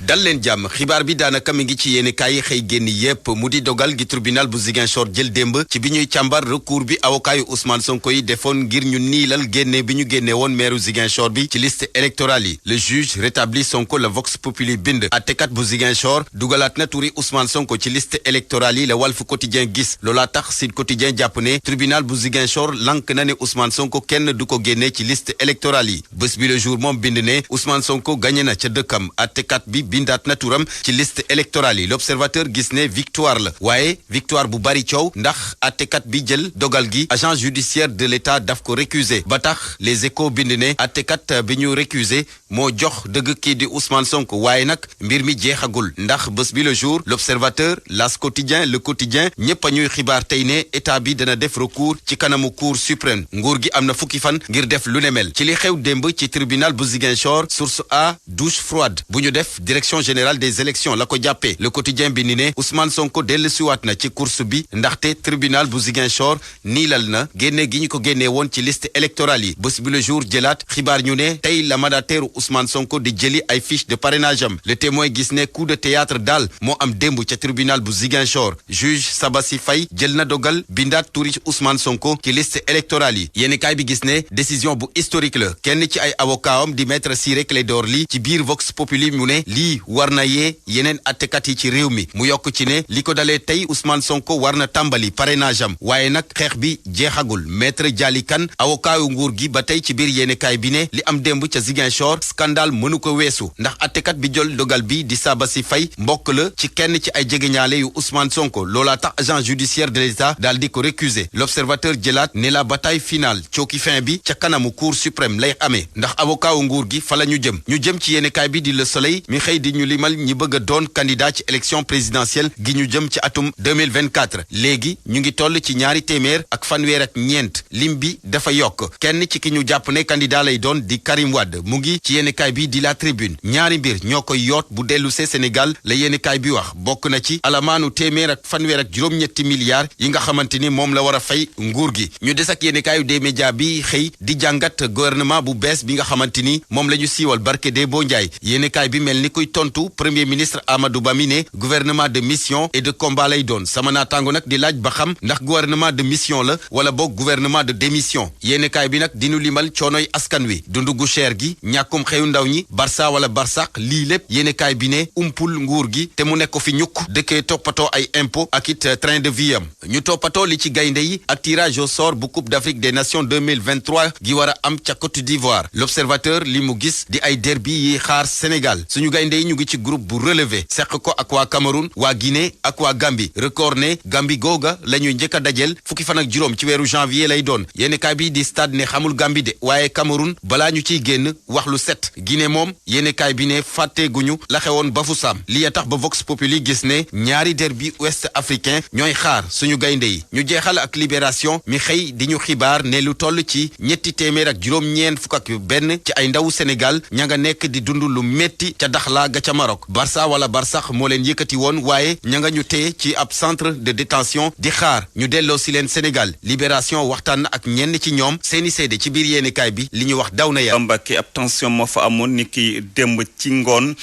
dal leen jàmm xibaar bi daanaka mi ngi ci yéene kaay xëy génn yépp mu di dogal gi tribunal bu Ziguinchor jël démb ci bi ñuy càmbar recours bi avocat yu Ousmane Sonko yi defoon ngir ñu niilal génne bi ñu génne woon maire Ziguinchor bi ci liste électorale yi le juge rétablit Sonko la Vox Populi bind attekat bu Ziguinchor dugalaat na turi Ousmane Sonko ci liste électorale yi la Walf Quotidien gis loolaa tax Sud Quotidien jàpp ne tribunal bu Ziguinchor lank na ne Ousmane Sonko kenn du ko génne ci liste électorale yi bés bi le jour moom bind ne Ousmane Sonko gagné na ca dëkkam attekat bi bindaat na turam ci liste électorale yi l'observateur gis ne victoire la waaye victoire bu bari coow ndax attekat bi jël dogal gi agent judiciaire de l'État daf ko récuser ba tax les échos bind ne attekat bi ñu récuser moo jox dëgg kii di Ousmane Sonko waaye nag mbir mi jeexagul ndax bés bi le jour l'observateur L'As quotidien le quotidien ñépp a ñuy xibaar tey ne état bi dana def recours ci kanamu cour suprême nguur gi am na fukki fan ngir def lu ne mel ci li xew démb ci tribunal bu Ziguinchor source a douche froide bu ñu def direction générale des élections la ko jàppee le quotidien bi ni ne Ousmane Sonko dellusiwaat na ci course bi ndaxte tribunal bu Ziguinchor niilal na génne gi ñu ko génnee woon ci liste électorale yi bés bi le jour jëlaat xibaar ñu ne tey la mandataire Ousmane Sonko di jëli ay fiche de parrainage am le témoin gis ne coup de théâtre daal moo am démb ca tribunal bu Ziguinchor juge Sabassi Faye jël na dogal bindaat turi Ousmane Sonko ci liste électorale yi yéeni kaay bi gis ne décision bu historique la kenn ci ay avocat am di maître Ciré Clédor Ly ci biir Vox Populi mu ne lii war na yee yeneen attekat yi ci réew mi mu yokk ci ne li ko dalee tey Ousmane Sonko war na tàmbali parrainage am waaye nag xeex bi jeexagul maître Dialy Kane avocat yu nguur gi ba tey ci biir yéenekaay bi ne li am démb ca Ziguinchor scandale mënu ko weesu ndax attekat bi jël dogal bi di Sabassi Faye mbokk la ci kenn ci ay jegeñaale yu Ousmane Sonko loolaa tax agent judiciaire de l'État daal di ko récuser l'observateur jëlaat ne la bataille finale cooki fin bi ca kanamu cour suprême lay amee ndax avocat wu nguur gi fa la ñu jëm ci yéenekaay bi di Le Soleil mi xëy di ñu limal ñi bëgg a doon candidat ci élection présidentielle gi ñu jëm ci atum 2024 léegi ñu ngi toll ci ñaari téeméer ak fanweer ak ñeent lim bi dafa yokk kenn ci ki ñu jàpp ne candidat lay doon di Karim Wade mu ngi ci yéenekaay bi di La Tribune ñaari mbir ñoo koy yoot bu dellu see Sénégal la yéenekaay bi wax bokk na ci alamaanu téeméer ak fanweer ak juróom-ñetti milliards yi nga xamante ni moom la war a fay nguur gi ñu des ak yéenekaayu des médias bi xëy di jàngat gouvernement bu bees bi nga xamante ni moom la ñu siiwal barke Dembo Ndiaye yéenekaay bi mel ni kuy tontu premier ministre Amadou Ba mi ne gouvernement de mission et de combat lay doon sama naataango nag di laaj ba xam ndax gouvernement de mission la wala boog gouvernement de démission yéenekaay bi nag dinu limal coonoy askan wi dundu gu cher gi ñàkkum xëyu ndaw ñi Barça wala Barsaq lii lépp yéenekaay bi ne umpul nguur gi te mu nekk ko fi ñukk dëkkee toppatoo ay impôt ak it train de vie am ñu toppatoo li ci gaynde yi ak tirage au sort bu Coupe d'Afrique des Nations 2023 gi war a am ca Côte d'Ivoire l'observateur li mu gis di ay derby yi xaar Sénégal suñu gaynde yi ñu ngi ci groupe bu relevé seq ko ak waa Cameroun waa Guinée ak waa Gambie record ne Gambie googa la ñuy njëkk a dajel fukki fan ak juróom ci weeru janvier lay doon yéenekaay bi di stade ne xamul Gambie de waaye Cameroun balaa ñu ciy génn wax lu set Guinée moom yéenekaay bi ne fàtteeguñu la xewoon Bafoussam li ya tax ba Vox Populi gis ne ñaari derby ouest africain ñooy xaar suñu gaynde yi ñu jeexal ak Libération mi xëy di ñu xibaar ne lu toll ci ñetti téeméer ak juróom-ñeent fukk ak benn ci ay ndawu Sénégal ña nga nekk di dund lu metti ca Dakhla ga ca Maroc Barça wala Barsax moo leen yëkkati woon waaye ña nga ñu téye ci ab centre de détention di xaar ñu delloo si leen Sénégal Libération waxtaan ak ñenn ci ñoom seeni seede ci biir yéenekaay bi li ñu wax daw na ya Mbàkke ab tension moo fa amoon ni ki démb ci ngoon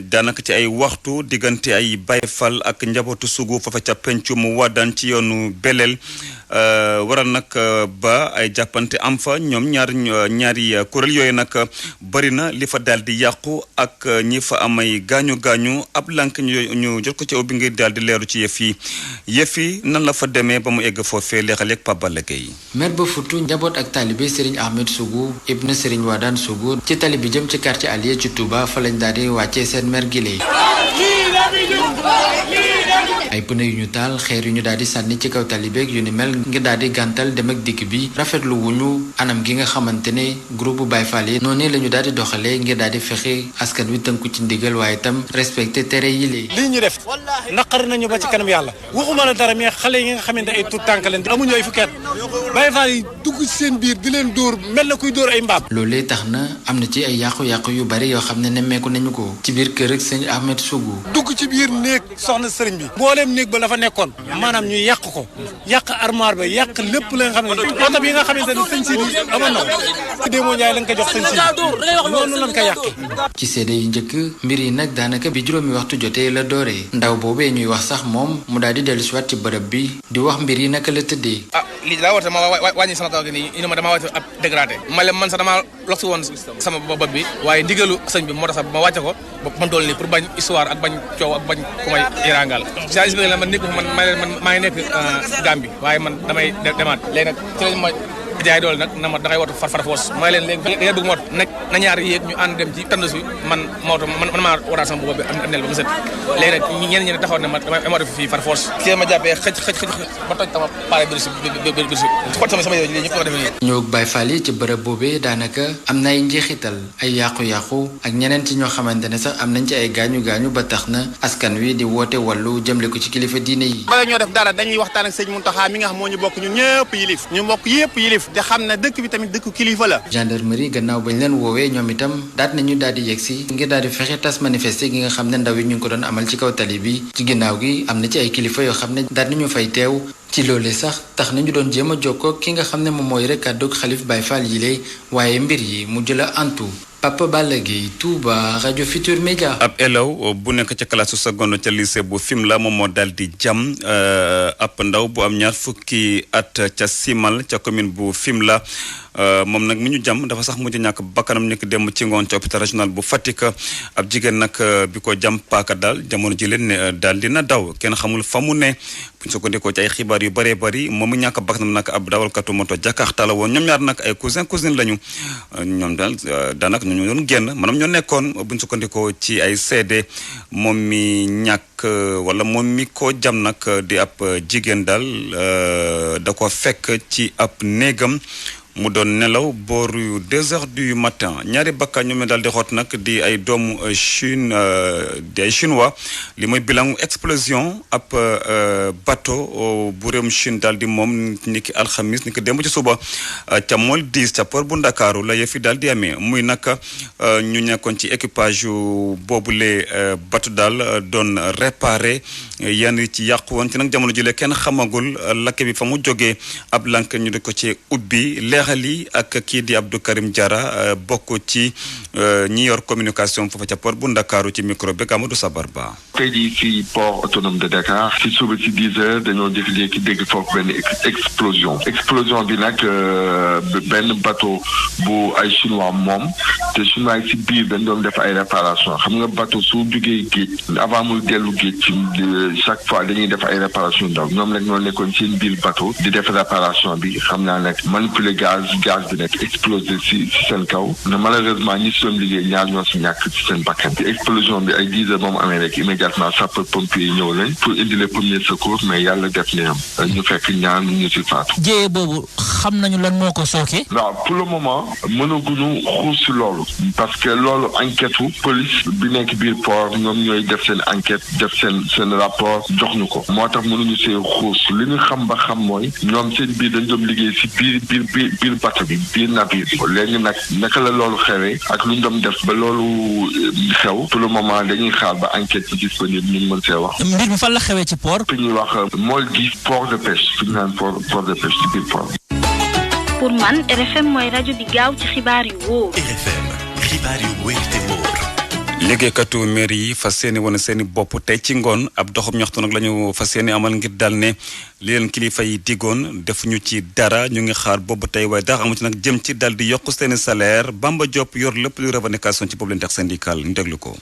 daanaka ci ay waxtu diggante ay Baye Fall ak njabootu sugu fa ca pencu mu waddaan ci yoonu Belel waral nag ba ay jàppante am fa ñoom ñaari kuréel yooyu nag bëri na li fa daal di yàqu ak ñi fa amay gaañu ab lànk ñu jot ko ci ubbi ngir daal di leeru ci yëf yi nan la fa demee ba mu egg foofee leexaleeg Pape Balla Gueye mer ba futu njaboot ak taalibe Serigne Ahmed Sougou ibn Serigne Wadane Sougou ci tali bi jëm ci quartier Alieu ci Touba fa lañ daal di wàccee seen mer gile ay pneu yu ñu taal xeer yu ñu daal di sànni ci kaw talibeeg yu ni mel ngir daal di gàntal dem ak dikk bi rafetlu wuñu anam gi nga xamante ne groupe Baye Fall yi noonu la ñu daal di doxalee ngir daal di fexe askan wi tënku ci ndigal waaye itam respecté tere yi lii ñu def naqari nañu ba ci kanam yàlla waxuma la dara mais xale yi nga xamante ay tout tànk leen amuñu ay fukki at Baye Fall yi dugg ci seen biir di leen dóor mel na kuy dóor ay mbaam loolee tax na am na ci ay yàqu-yàqu yu bari yoo xam ne nemmeeku nañu ko ci biir kër ak sëñ Ahmed Sougou dugg ci biir néeg soxna sëriñ bi mbooleem néeg ba la fa nekkoon maanaam ñu yàq ko yàq armoire ba yàq lépp la nga xam ne oto bi nga xamante ne sëñ Sidi amoon na ko démoo Njaay lañ ko jox sëñ Sidi noonu lañ ko yàqee. ci seede yu njëkk mbir yi nag daanaka bi juróomi waxtu jotee la dooree ndaw boobee ñuy wax sax moom mu daal di dellu si waat ci bërëb bi di wax mbir yi naka la tëddee. lii daa woote ma wàññi sama kaw gi nii inu ma damaa wàcce ab dégradé man sax damaa log si woon sama bopp bi waaye ndigalu sëñ bi moo tax sax ma wàcce ko ba toll nii pour bañ histoire ak bañ coow ak bañ ku may irangal saa si la man nekk man maa ngi nekk Gambie waaye man damay demaat léegi nag ci lañ ma jaay doole nag na ma dangay wootu far foos may leen léegi da nga dugg moto nag na ñaar yéeg ñu ànd dem ci tandus bi man moto man maa waraat sama bopp bi am nel ba mu set léegi nag ñenn ñi taxaw ne ma damay fii far foos kii ma jàppee xëj ba toj tama pare birisi xool sama yooyu lii ñëpp ko defee nii ñëw Baye Fall yi ci bërëb boobee daanaka am na ay njeexital ay yàqu-yàqu ak ñeneen ci ñoo xamante ne sax am nañ ci ay gaañu-gaañu ba tax na askan wi di woote wàllu jëmle ko ci kilifa diine yi. bala ñoo def dara dañuy waxtaan ak sëñ Mountakha mi nga xam moo ñu bokk ñun ñëpp yilif ñu mbokk yëpp yilif te xam ne dëkk bi tamit dëkk kilifa la. gendarmerie gannaaw bañ leen woowee ñoom itam daat nañu daal di yegsi ngir daal di fexe tas manifester gi nga xam ne ndaw yi ñu ngi ko doon amal ci kaw tali bi ci ginnaaw gi am na ci ay kilifa yoo xam ne daat nañu fay teew ci loolee sax tax nañu doon jéem a jokkoo ki nga xam ne moom mooy rek kàddug xalif Baye Fall yi lay waaye mbir yi mu jëla antu Papa Balla Gueye Touba rajo Futur Média. ab elaw bu nekk ca classe seconde ca lycée bu Fimela moom moo daal di jam ab ndaw bu am ñaar fukki at ca Simal ca commune bu Fimela moom nag mi ñu jam dafa sax mujj ñàkk bakkanam nekk dem ci ngoon ca hôpital régional bu Fatick ab jigéen nag bi ko jam paaka daal jamono ji leen ne daal dina daw kenn xamul fa mu ne bu ñu sukkandikoo ci ay xibaar yu bëree bëri moom mu ñàkk bakkanam nag ab dawalkatu moto Jakarta la woon ñoom ñaar nag ay cousine lañu ñoom daal daanaka ñu doon génn maanaam ñoo nekkoon bu ñu sukkandikoo ci ay seede moom mi ñàkk wala moom mi ko jam nag di ab jigéen daal da ko fekk ci ab néegam mu doon nelaw booru 2 heures du matin ñaari bakkan ñoom daal di xoot nag di ay doomu Chine di ay chinois li mooy bilan explosion ab bateau bu réewum Chine daal di moom ni ki alxamis ni ki démb ci suba ca mool 10 ca port bu Ndakaaru la yëf yi daal di amee muy nag ñu nekkoon ci équipage yu boobule bateau daal doon réparé yenn ci yàqu woon ci nag jamono jile kenn xamagul lakk bi fa mu jógee ab lank ñu di ko ci ubbi leexali ak kii di Abdou Karim Diarra bokk ci ñi yor communication foofa ca port bu Ndakaaru ci micro bi Amadou Sabar Ba. tey jii fii port autonome de Dakar ci suba ci 10 heures dañoo jékki-jékki dégg foofu benn explosion bi nag benn bateau bu ay chinois moom te chinois yi ci biir dañ doon def ay réparation xam nga bateau su jugee géej avant muy dellu géej ci chaque fois dañuy def ay réparation ndaw ñoom nag ñoo nekkoon seen biir bateau di def réparation bi xam naa nag manipuler gaz bi nekk explosé ci seen kaw mais malheureusement ñi si doon liggéey ñaar ñoo si ñàkk ci seen bakkan te explosion bi ay 10 heures moom amee rek immédiatement sapeur pompier yi ñëw lañ pour indi les premiers secours mais yàlla def ne ñu fekk ñaar ñu si faatu. jéye boobu xam nañu lan moo ko sooke. non pour le moment mënaguñu xuus si loolu parce que loolu enquête police bi nekk biir port ñoom ñooy def seen enquête def seen rapport jox ñu ko moo tax mënuñu see xuus li ñu xam ba xam mooy ñoom seen biir dañ doon liggéey si biir bateau bi biir navire léegi nag naka la loolu xewee ak lu ñu doon def ba loolu xew pour le moment dañuy xaar ba enquête bi disponible ñu mën see wax. mbir mi fan la xewee ci port. fi ñuy wax mool gi port de pêche fi ñu naan port de pêche ci biir port. pour man RFM mooy rajo bi gaaw ci xibaar yu wóor. RFM xibaar yu wóor te wóor. liggéeykatu mairie yi fas yéene woon seeni bopp tey ci ngoon ab doxub ñaxtu nag la ñu fas yéene amal ngir dal ne li leen kilifa yi diggoon defuñu ci dara ñu ngi xaar boobu tey waaye dara amu ci nag jëm ci dal di yokk seeni salaire Bamba Diop yor lépp luy revendication ci boobu leen tax syndical ñu déglu ko.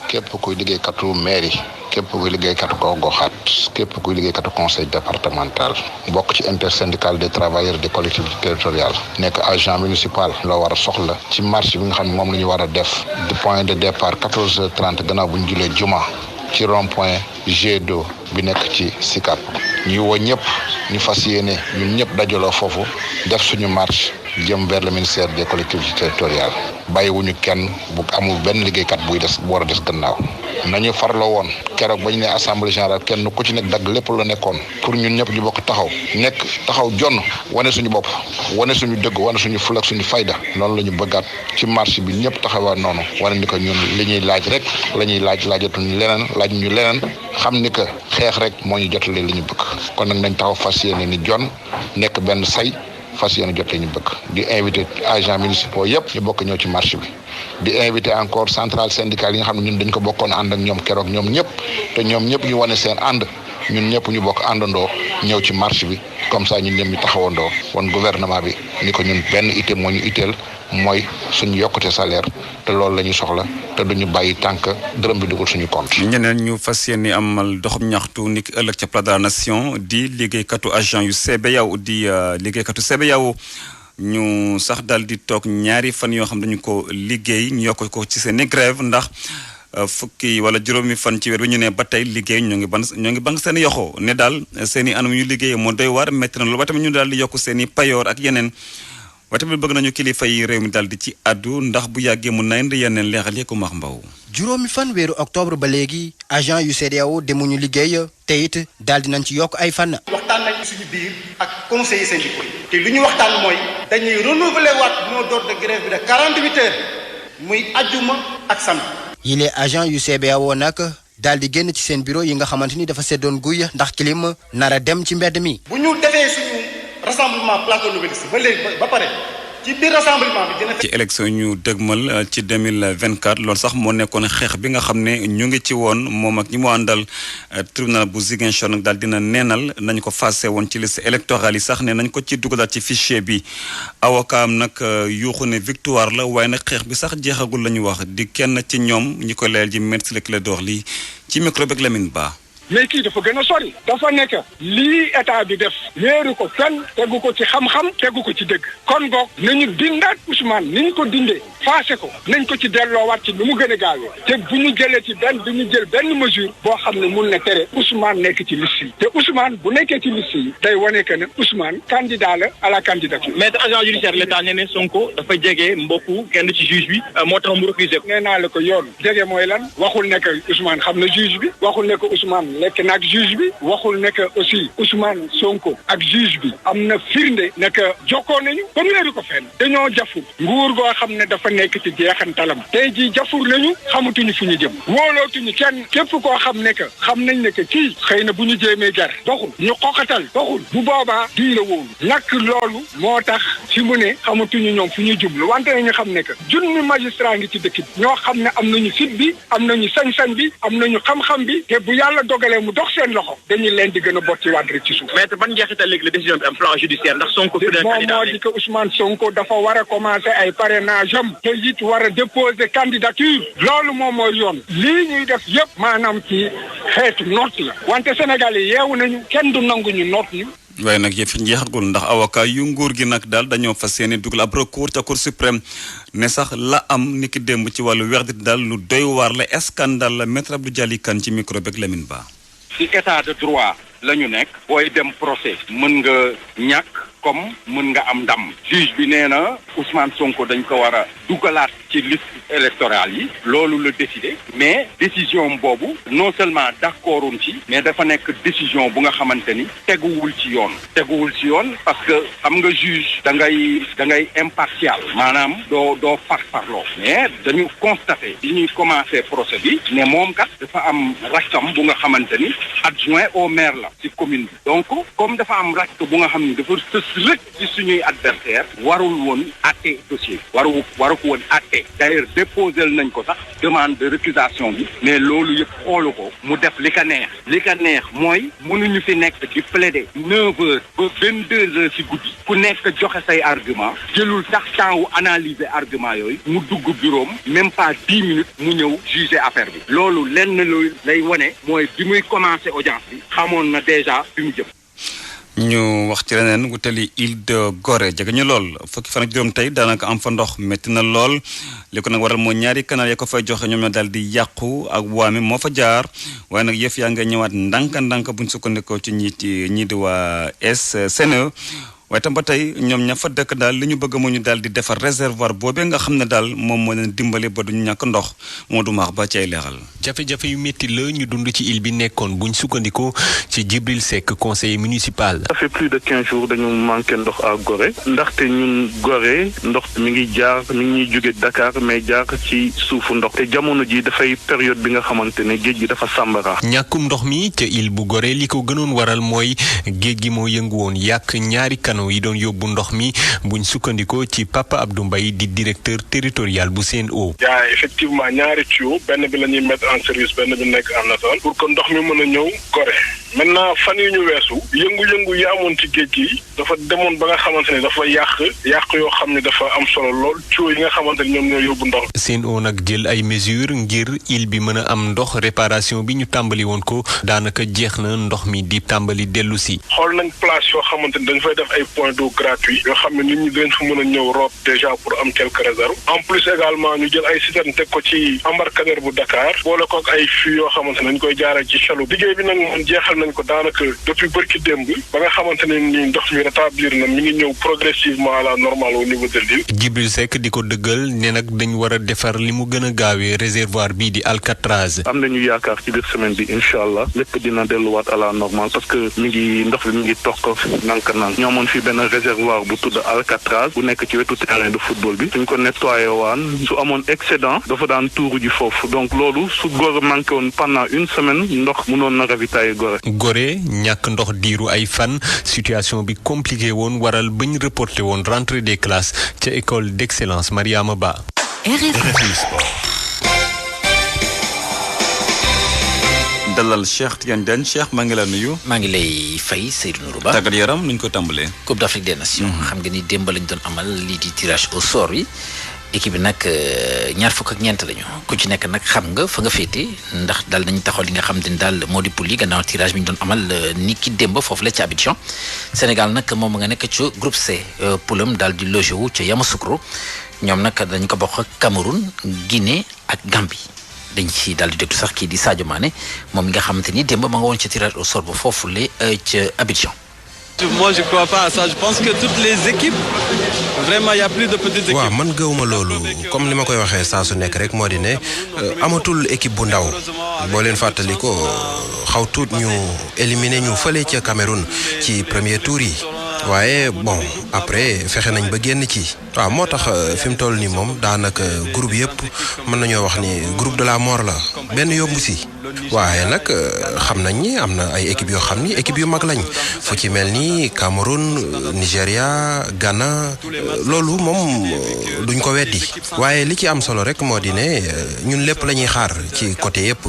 képp kuy liggéeykatu mairie képp kuy liggéeykatu gox-goxaat képp kuy liggéeykatu conseil départemental bokk ci intersyndical des travailleurs des collectivités territoriales nekk agent municipal loo war a soxla ci marche bi nga xam ne moom la ñu war a def du point de départ 14h30 gannaaw bu ñu julee juma ci rond point G2 bi nekk ci Sicap ñu woo ñëpp ñu fas yéene ñun ñëpp dajaloo foofu def suñu marche jëm vers le ministère des collectivités territoriales bàyyiwuñu kenn bu amul benn liggéeykat buy des bu war a des gannaaw nañu farloo woon keroog ba ñu ne assemblée générale kenn ku ci nekk dagg lépp la nekkoon pour ñun ñëpp ñu bokk taxaw jonn wane suñu bopp wane suñu dëgg wane suñu ful ak suñu fayda noonu la ñu bëggaat ci marché bi ñëpp taxawaa noonu wane ni ko ñun li ñuy laaj rek la ñuy laajatuñu leneen laaj ñu leneen xam ni que xeex rek moo ñu jotale li ñu bëgg kon nag nañ taxaw fas yéene ni jonn nekk benn say fas yéene jot li ñu bëgg di invité agents municipaux yëpp ñu bokk ñëw ci marché bi di invité encore centrale syndicale yi nga xam ne ñun dañ ko bokkoon ànd ak ñoom keroog ñoom ñëpp te ñoom ñëpp ñu wane seen ànd ñun ñëpp ñu bokk àndandoo ñëw ci marché bi comme ça ñun ñëpp ñu taxawandoo woon gouvernement bi ni ko ñun benn ité moo ñu itteel mooy suñu yokkute salaire te loolu la ñu soxla te duñu bàyyi tànk dërëm bi dugul suñu compte. ñeneen ñu fas yéene amal doxum ñaxtu ni ki ëllëg ca Place de la Nation di liggéeykatu agent yu CBAO di liggéeykatu CBAO ñu sax daal di toog ñaari fan yoo xam dañu ko liggéey ñu yokk ko ci seen i grève ndax fukki wala juróomi fan ci weer bi ñu ne ba tey liggéey ñoo ngi bank seen i yoxo ne daal seen i anam yu liggéey moo doy waar métti na loolu ba tamit ñu daal di yokk seen i payoor ak yeneen waaye tamit bëgg nañu kilifa yi réew mi daal di ci addu ndax bu yàggee mun na indi yeneen leexal yeeku max mbaw juróomi fan weeru octobre ba léegi agent yu CEDEAO demuñu liggéey te it daal dinañ ci yokk ay fan. waxtaan nañ suñu biir ak conseillers syndicaux yi te lu ñu waxtaan mooy dañuy renouveler waat mot d'ordre de grève bi de 48 heures muy ajjuma ak samedi. yile agent yu CBAO nag daal di génn ci seen bureau yi nga xamante ni dafa seddoon guy ndax clim nar a dem ci mbedd mi. bu ñu defee suñu rassemblement place de l'Obélisque ba léegi ba pare ci biir rassemblement bi dina. ci élection ñu dëgmal ci 2024 loolu sax moo nekkoon xeex bi nga xam ne ñu ngi ci woon moom ak ñi mu àndal tribunal bu Ziguinchor nag daal dina neenal nañ ko fase woon ci liste électorale yi sax ne nañ ko ci dugalaat ci fichier bi avocat am nag yuuxu ne victoire la waaye nag xeex bi sax jeexagul la ñu wax di kenn ci ñoom ñi ko leel ji Maître Ciré Clédor Ly ci micro beeg Lamine Ba. mais kii dafa gën a sori dafa nekk lii état bi def wéeru ko fenn tegu ko ci xam-xam tegu ko ci dëgg kon boog nañu dindaat Ousmane ni ñu ko dindee faase ko nañ ko ci delloowaat ci nu mu gën a gaawee te bu ñu jëlee ci bu ñu jël benn mesure boo xam ne mun na tere Ousmane nekk ci liste yi te Ousmane bu nekkee ci liste yi day wane que ne Ousmane candidat la à la candidature. maître agent judiciaire l'État nee ne Sonko dafa jege mbokku kenn ci juge bi moo tax mu refusé ko. nee naa la ko yoon jege mooy lan waxul ne que Ousmane xam na juge bi waxul ne que Ousmane lekk na ak juge bi waxul ne que aussi Ousmane Sonko ak juge bi am na firnde ne que jokkoo nañu kon weeru ko fenn dañoo jafur nguur goo xam ne dafa nekk ci jeexantalam tey jii jafur nañu xamatuñu fu ñu jëm wóolootuñu kenn képp koo xam ne que xam nañ ne que kii xëy na bu ñu jéemee jar doxul ñu xoqatal doxul bu boobaa duñ la wóolu lakk loolu moo tax fi mu ne xamatuñu ñoom fu ñuy jublu wante ñu xam ne que junni magistrat ngi ci dëkk bi ñoo xam ne am nañu fit bi am nañu sañ-sañ bi am nañu xam-xam bi te bu yàlla dogalee mu dox seen loxo dañuy leen di gën a botti waat rek ci suuf. maître ban njeexital léegi la décision bi am plan judiciaire ndax Sonko. moom moo di que Ousmane Sonko dafa war a commencer ay parrainage am te it war a déposer candidature loolu moom mooy yoon lii ñuy def yëpp maanaam ci xeetu noot la wante Sénégal yi yeewu nañu kenn du nangu ñu noot ñu. waaye nag yëf yi njeexagul ndax avocat yu nguur gi nag daal dañoo fas yéene dugal ab recours ca cour suprême ne sax la am niki démb ci wàllu verdict daal lu doy waar la scandale la maître Abdou Dialy Kane ci micro beeg Lamine Ba. ci état de droit la ñu nekk booy dem procès mën nga ñàkk comme mën nga am ndam juge bi nee na Ousmane Sonko dañ ko war a dugalaat ci liste électorale yi loolu la décidé mais décision boobu non seulement d'accorduñ ci mais dafa nekk décision bu nga xamante ni teguwul ci yoon parce que xam nga juge da ngay impartial maanaam doo farfarloo mais dañu constaté bi ñuy commencé procès bi ne moom kat dafa am rakkam bu nga xamante ni adjoint au maire la ci commune bi donc comme dafa am rakk bu nga xam ni dafa sës rek ci suñuy adversaire warul woon àtte dossier waru ko woon àtte d'ailleurs déposé nañ ko sax demande de récusation bi mais loolu yëpp xoolu ko mu def li ka neex mooy mënuñu fi nekk di plaider 9 heures ba 22 heures ci guddi ku nekk joxe say argument jëlul sax temps wu analyser argument yooyu mu dugg bureau même pas 10 minutes mu ñëw juger affaire bi loolu lenn lu lay wone mooy bi muy commencer audience bi xamoon na déjà fi mu jëm. ñu wax ci leneen wutali Île de Gorée jege ñu lool fukki fan ak juróom tey daanaka am fa ndox métti na lool li ko nag waral moo ñaari canal ya ko fay joxe ñoom ñoo daal di yàqu ak waame moo fa jaar waaye nag yëf yaa nga ñëwaat ndànk-ndànk buñ sukkandikoo ci ñii di waa SNE waaye tam ba tey ñoom ña fa dëkk daal li ñu bëgg moo ñu daal di defar réservoir boobee nga xam ne daal moom moo leen dimbale ba duñu ñàkk ndox moo du maax ba ci ay leeral. jafe-jafe yu métti la ñu dund ci île bi nekkoon buñ sukkandikoo ci Djibril Seck conseiller municipal. ça fait plus de 15 jours dañu manqué ndox à Gorée ndaxte ñun Gorée ndox mi ngi ñuy jóge Dakar mais jaar ci suufu ndox te jamono ji dafay période bi nga xamante ne géej gi dafa sàmbara. ñàkkum ndox mi ca île bu Gorée li ko gënoon waral mooy géej gi moo yëngu woon yàq ñaari canaux yi doon yóbbu ndox mi buñ sukkandikoo ci Papa Abdou Mbaye di directeur territorial bu Sen'Eau. yaa effectivement ñaari tuyau benn bi la ñuy mettre en service benn bi nekk en attente pour que ndox mi mën a ñëw Gorée maintenant fan yu ñu weesu yëngu-yëngu yi amoon ci géej gi dafa demoon ba nga xamante ne dafa yàq yoo xam ne dafa am solo lool tuyau yi nga xamante ne ñoom ñoo yóbbu ndox. Sen'Eau nag jël ay mesures ngir île bi mën a am ndox réparation bi ñu tàmbali woon ko daanaka jeex na ndox mi di tàmbali dellu si. xool nañ place yoo xamante ne dañ fay def ay points d'eau gratuits yoo xam ne nit ñi dañ fa mën a ñëw root déjà pour am quelques réserves en plus également ñu jël ay citernes teg ko ci embarcadère bu Dakar boole ko ak ay fûts yoo xamante ne dañ koy jaaree ci chaloupe liggéey bi nag moom jeexal nañ ko daanaka depuis bërki démb ba nga xamante ne ni ndox mi rétablir na mi ngi ñëw progressivement à la normale au niveau de l'île. Djibril Seck di ko dëggal ne nag dañ war a defar li mu gën a gaawee réservoir bii di Alcatraz. am nañu yaakaar ci biir semaine bi incha allah lépp dina delluwaat à la normale parce que ndox bi mi ngi toog nank-nank ñoo amoon fii benn réservoir bu tudd Alcatraz bu nekk ci wetu terrain de football bi suñ ko nettoyé waan su amoon excédent dafa daan tuuru ji foofu donc loolu su Gorée manqué woon pendant une semaine ndox mënoon na ravitailler Gorée. Gorée ñàkk ndox diiru ay fan situation bi compliqué woon waral bañ reporté woon rentrée des classes ca école d'excellence Mariama Ba. RFI Sport. dalal Cheikh Tidiane Diagne Cheikh maa ngi la nuyu. maa ngi lay fay Seydou Nourou Ba. tàggat yaram nuñ ko tàmbalee. Coupe d'Afrique des Nations. xam nga ni démb lañ doon amal lii di tirage au sort yi. équipe bi nag ñaar fukk ak ñeent lañu ku ci nekk nag xam nga fa nga féete ndax daal nañu taxaw li nga xam te ni daal moo di poule yi gannaaw tirage bi ñu doon amal ni ki démb foofu la ci Abidjan Sénégal nag moom nga nekk ci groupe C poulam daal di logé wu ca Yamoussoukro ñoom nag dañ ko bokk ak Cameroun Guinée ak Gambie dañ ci daal di déglu sax kii di Sadio Mané moom mi nga xamante ni démb ma nga woon ca tirage au sort ba foofu la ca Abidjan. Moi je crois pas à ça je pense que toutes les équipes vraiment y a plus de petites équipes. waaw man gëwuma loolu comme ni ma koy waxee saa su nekk rek moo di ne amatul équipe bu ndaw boo leen fàttali ko xaw tuut ñu éliminer ñu fële ca Cameroun ci premier tour yi waaye bon après fexe nañ ba génn ci. waaw moo tax fi mu toll nii moom daanaka groupe yëpp mën nañoo wax ni groupe de la mort la benn yombu si waaye nag xam nañ ni am na ay équipes yoo xam ni équipe yu mag lañ fu ci mel ni Cameroun Nigéria Ghana loolu moom duñ ko weddi waaye li ci am solo rek moo di ne ñun lépp la ñuy xaar ci côté yëpp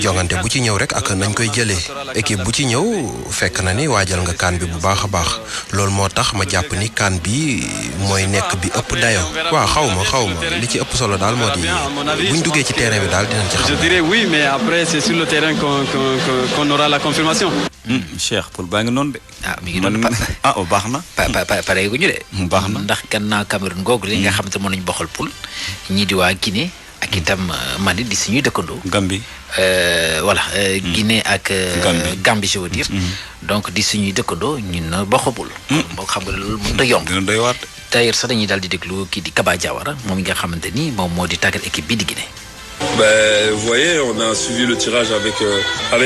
jongante bu ci ñëw rek ak nañ koy jëlee équipe bu ci ñëw fekk na ni waajal nga kaan bi bu baax a baax loolu moo tax ma jàpp ni kaan bi mooy nekk bi ëpp dayoo waaw xaw ma li ci ëpp solo daal moo di buñ duggee ci terrain bi daal dinañ ci xam. Je dirais oui mais après c'est sur le terrain qu'on aura la confirmation. Cheikh pour baa ngi noonu de. mi ngi noonu baax na. pare gu ñu de. baax na ndax gannaaw Cameroun googu li nga xamante moo nañu bokkal poule ñii di waa Guinée ak itam Mali di suñuy dëkkandoo. Gambie. voilà Guinée ak. Gambie je veux dire. donc di suñuy dëkkandoo ñun bokk poule. boo xam nga loolu mënut a yomb. dina doy waar. d'ailleurs sax dañuy daal di déglu kii di Kaba Diawara moom nga xamante ni moom moo di tàggat équipe bi di Guinée. Vous voyez, on a suivi le tirage avec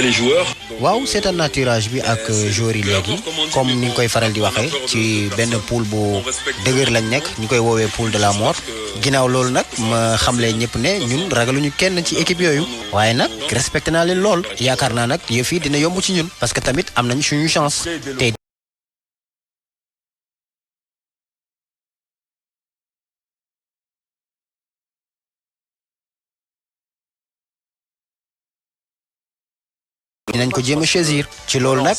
les joueurs. waaw seetaan naa tirage bi ak joueurs yi léegi comme ni nga koy faral di waxee ci benn poule bu dëgër lañ nekk ñu koy woowee poule de la mort ginnaaw loolu nag ma xamle ñëpp ne ñun ragaluñu kenn ci équipe yooyu waaye nag respecté naa leen lool yaakaar naa nag yëf yi dina yomb ci ñun parce que tamit am nañ suñu chance te dinañ ko jéem a choisir ci loolu nag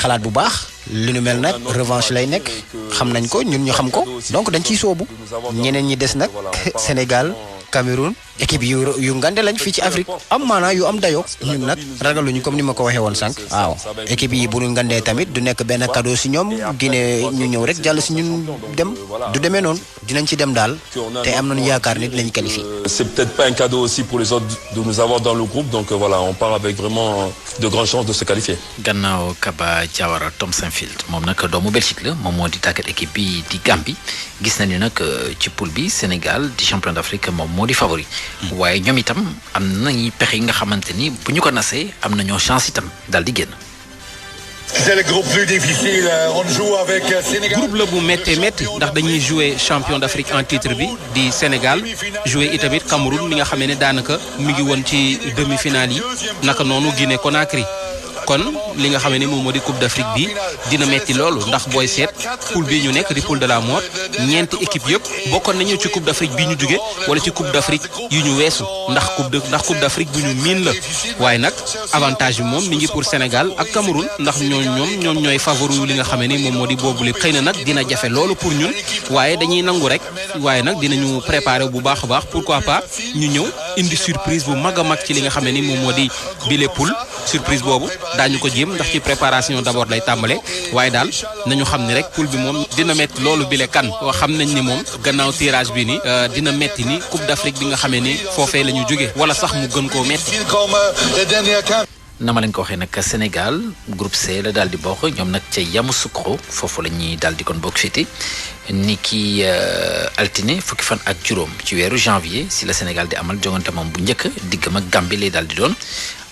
xalaat bu baax li nu mel nag revanche lay nekk xam nañ ko ñun ñu xam ko donc dañ ciy soobu ñeneen ñi des nag Sénégal Cameroun équipe yu ngande lañ fii ci Afrique am maanaa yu am dayoo ñun nag ragaluñu comme ni ma ko waxee woon sànq waaw équipe yi bu ñu ngandee tamit du nekk benn cadeau si ñoom Guinée ñu ñëw rek jàll si ñun dem du demee noonu dinañ ci dem daal te am nañu yaakaar ni dinañ qualifier. C'est peut-être pas un cadeau aussi pour les autres de nous avoir dans le groupe donc voilà on part avec vraiment de grandes chances de se qualifier. gannaaw Kaba Diawara Tom Saintfield moom nag doomu Belgique la moom moo di tàggat équipe bi di Gambie gis nañu nag ci poule bi Sénégal di champion d'Afrique moom moo di favori. waaye ñoom itam am nañu pexe yi nga xamante ni bu ñu ko nasee am nañoo chance itam daal di génn. C'est le groupe plus difficile on joue avec Sénégal. groupe la bu méttee métti ndax dañuy jouer champion d'Afrique en titre bi di Sénégal jouer itamit Cameroun mi nga xamee ne daanaka mi ngi woon ci demi-finale yi naka noonu Guinée Conakry. kon li nga xam ne moom moo di Coupe d'Afrique bi dina metti loolu ndax booy seet poule bii ñu nekk di poule de la mort ñeenti équipe yëpp bokkoon nañu ci Coupe d'Afrique bi ñu jóge wala ci Coupe d'Afrique yu ñu weesu ndax Coupe d'Afrique bu ñu miin la waaye nag avantage bi moom mi ngi pour Sénégal ak Cameroun ndax ñoom ñooy favori yu li nga xam ne moom moo di boobu lépp xëy na nag dina jafe loolu pour ñun waaye dañuy nangu rek waaye nag dinañu préparer bu baax a baax pourquoi pas ñu ñëw indi surprise bu mag a mag ci li nga xam ne moom moo di bile poule surprise boobu daañu ko jéem ndax ci préparation d'abord lay tàmbale waaye daal nañu xam ni rek poule bi moom dina metti loolu bile kan xam nañ ni moom gannaaw tirage bi ni dina metti ni Coupe d'Afrique bi nga xamee ni foofee la ñu jóge wala sax mu gën koo metti. na ma leen ko waxee nag Sénégal groupe C la daal di bokk ñoom nag ca Yamoussoukro foofu la ñuy daal di kon bokk féete ni ki altine fukki fan ak juróom ci weeru janvier si la Sénégal di amal jongante moom bu njëkk diggam ak Gambie lay daal di doon.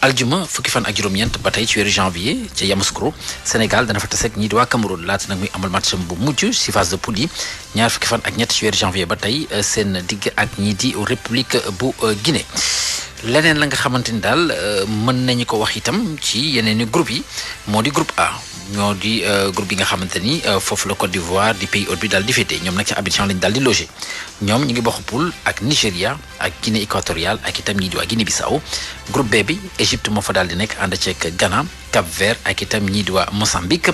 aljuma fukki fan ak juróom-ñeent ba tey ci weeru janvier ca Yamoussoukro Sénégal dana fa taseeg ñii di waa Cameroun laata nag muy amal match bu mujj si phase de poule yi ñaar fukki fan ak ñett ci weeru janvier ba tey seen digg ak ñii di République bu Guinée. leneen la nga xamante ni daal mën nañu ko wax itam ci yeneen i groupe yi moo di groupe A ñoo di groupe bi nga xamante ni foofu la Côte d'Ivoire di pays hôte bi daal di féete ñoom nag ca Abidjan lañu daal di logé ñoom ñu ngi bokk poule ak Nigéria ak Guinée équatoriale ak itam ñii di waa Guinée Bissau groupe B bi Égypte moo fa daal di nekk ànd ceeg Ghana Cap-Vert ak itam ñii di waa Mozambique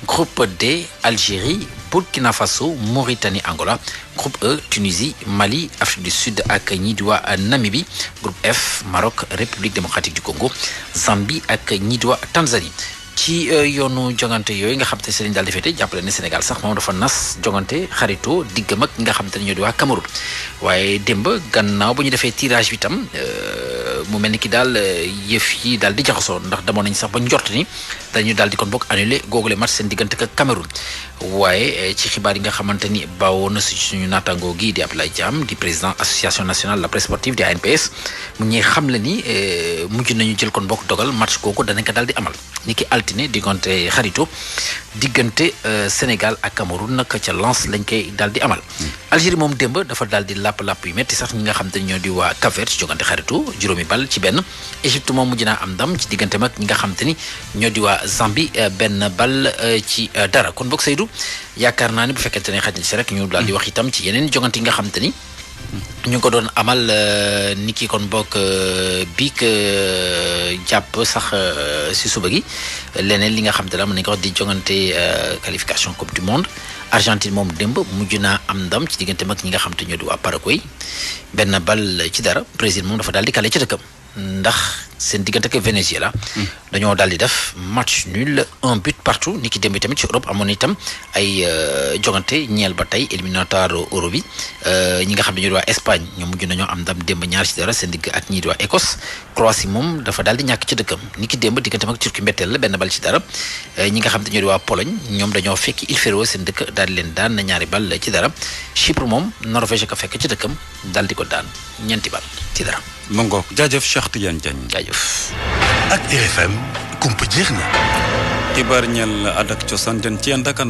groupe D Algérie Burkina Faso Mauritanie Angola groupe E Tunisie Mali Afrique du Sud ak ñii di waa Namibie groupe F Maroc République démocratique du Congo Zambie ak ñii di waa Tanzanie ci yoonu jongante yooyu nga xam te ne daal di féete jàppale ne Sénégal sax moom dafa nas jongante xarito diggam ak nga xam te ne ñoo di waa Cameroun waaye démb gannaaw ba ñu defee tirage bi tam mu mel ni ki daal yëf yi daal di jaxasoo ndax demoon nañ sax ba njort ni dañu daal di kon bokk annulé googule match seen diggante ak Cameroun waaye ci xibaar yi nga xamante ni bawoo na si suñu naataangoo gii di Abdoulaye Thiam di président association nationale de la presse sportive di ANPS mu ñuy xam le ni mujj nañu jël kon bokk dogal match googu danañ ko daal di amal ni ki altine diggante xarito diggante Sénégal ak Cameroun nag ca Lens lañ koy daal di amal Algérie moom démb dafa daal di làpp-làpp yu metti sax ñi nga xam te ñoo di waa Cap-Vert ci jogante xarito juróomi bal ci benn Égypte moom mujj naa am ndam ci diggante mag ñi nga xam te ni ñoo di waa Zambie benn bal ci dara kon bokk Seydou yaakaar naa ni bu fekkente ne xaj na ci rek ñu daal di wax itam ci yeneen jogante yi nga xam te ni ñu ngi ko doon amal ni ki kon bokk biig jàpp sax si suba gi leneen li nga xam te ne mën nañu ko wax di jogante qualification coupe du monde Argentine moom démb mujj naa am ndam ci diggante mag ñi nga xam te ñoo di waa Paraguay benn bal ci dara Brésil moom dafa daal di kale ci dëkkam ndax seen diggante ak Venezuela dañoo daal di def match nul un but partout ni ki démb tamit ci Europe amoon itam ay jogante ñeel ba tey éliminatoire Euro bi ñi nga xam ne ñoo di waa Espagne ñoom mujj nañoo am ndam démb ñaar ci dara seen digg ak ñii di waa Écosse Croatie moom dafa daal di ñàkk ci dëkkam ni ki démb diggante ak Turquie mbetteel la benn bal ci dara ñi nga xam ne ñoo di waa Pologne ñoom dañoo fekk Il Féro seen dëkk daal di leen daan na ñaari bal ci dara Chypre moom Norvège ko fekk ci dëkkam daal di ko daan ñeenti bal ci dara. ma ngoog jaajëf Cheikh Tidiane Diagne. jaajëf. ak RFM kumpa jeex na. xibaar ñeel aada ak cosaan den ci ànd ak